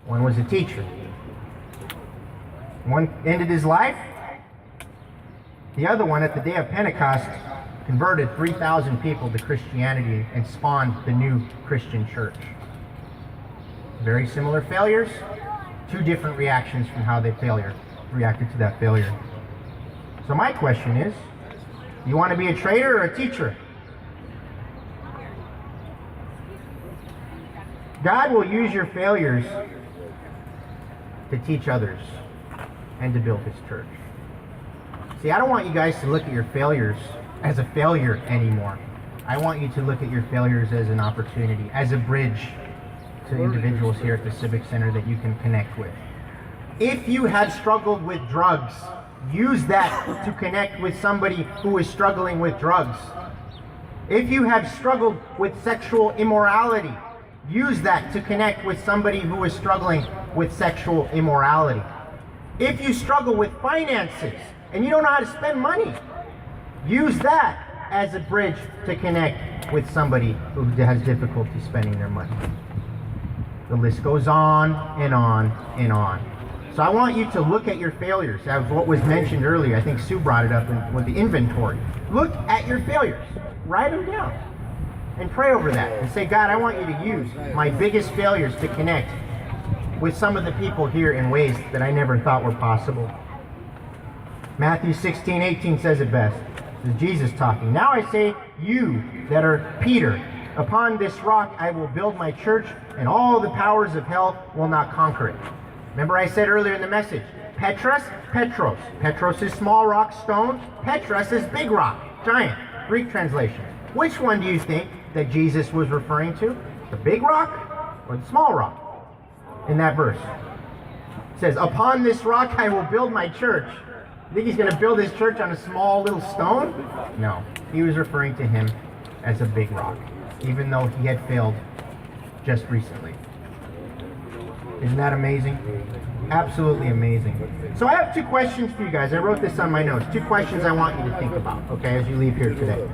One was a teacher. One ended his life. The other one, at the day of Pentecost, converted 3,000 people to Christianity and spawned the new Christian church. Very similar failures, two different reactions from how they reacted to that failure. So my question is, you want to be a traitor or a teacher? God will use your failures to teach others and to build his church. See, I don't want you guys to look at your failures as a failure anymore. I want you to look at your failures as an opportunity, as a bridge to individuals here at the Civic Center that you can connect with. If you have struggled with drugs, use that to connect with somebody who is struggling with drugs. If you have struggled with sexual immorality, use that to connect with somebody who is struggling with sexual immorality. If you struggle with finances and you don't know how to spend money, use that as a bridge to connect with somebody who has difficulty spending their money. The list goes on and on and on. So I want you to look at your failures. That was what was mentioned earlier. I think Sue brought it up with the inventory. Look at your failures. Write them down. And pray over that. And say, God, I want you to use my biggest failures to connect with some of the people here in ways that I never thought were possible. Matthew 16:18 says it best. This is Jesus talking. Now I say, you that are Peter, upon this rock I will build my church, and all the powers of hell will not conquer it. Remember I said earlier in the message, Petros, Petros. Petros is small rock, stone. Petros is big rock, giant. Greek translation. Which one do you think that Jesus was referring to? The big rock or the small rock? In that verse. It says, upon this rock I will build my church. You think he's going to build his church on a small little stone? No. He was referring to him as a big rock, even though he had failed just recently. Isn't that amazing? Absolutely amazing. So I have two questions for you guys. I wrote this on my notes. Two questions I want you to think about, okay, as you leave here today.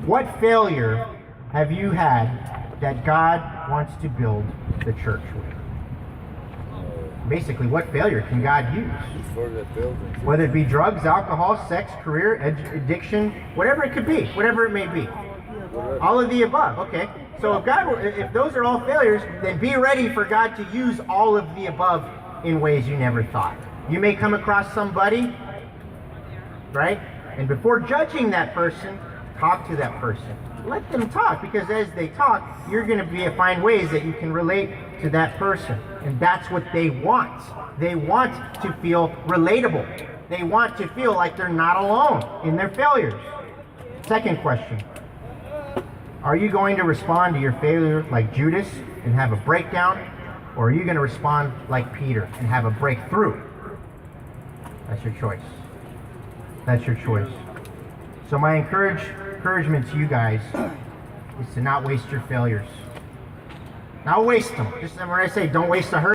What failure have you had that God wants to build the church with? Basically, what failure can God use? Whether it be drugs, alcohol, sex, career, addiction, whatever it could be, whatever it may be. All of the above, okay? So if those are all failures, then be ready for God to use all of the above in ways you never thought. You may come across somebody, right? And before judging that person, talk to that person. Let them talk, because as they talk, you're going to find ways that you can relate to that person. And that's what they want. They want to feel relatable. They want to feel like they're not alone in their failures. Second question. Are you going to respond to your failure like Judas and have a breakdown? Or are you going to respond like Peter and have a breakthrough? That's your choice. That's your choice. So my encouragement to you guys is to not waste your failures. Not waste them. Just when I say don't waste a hurt.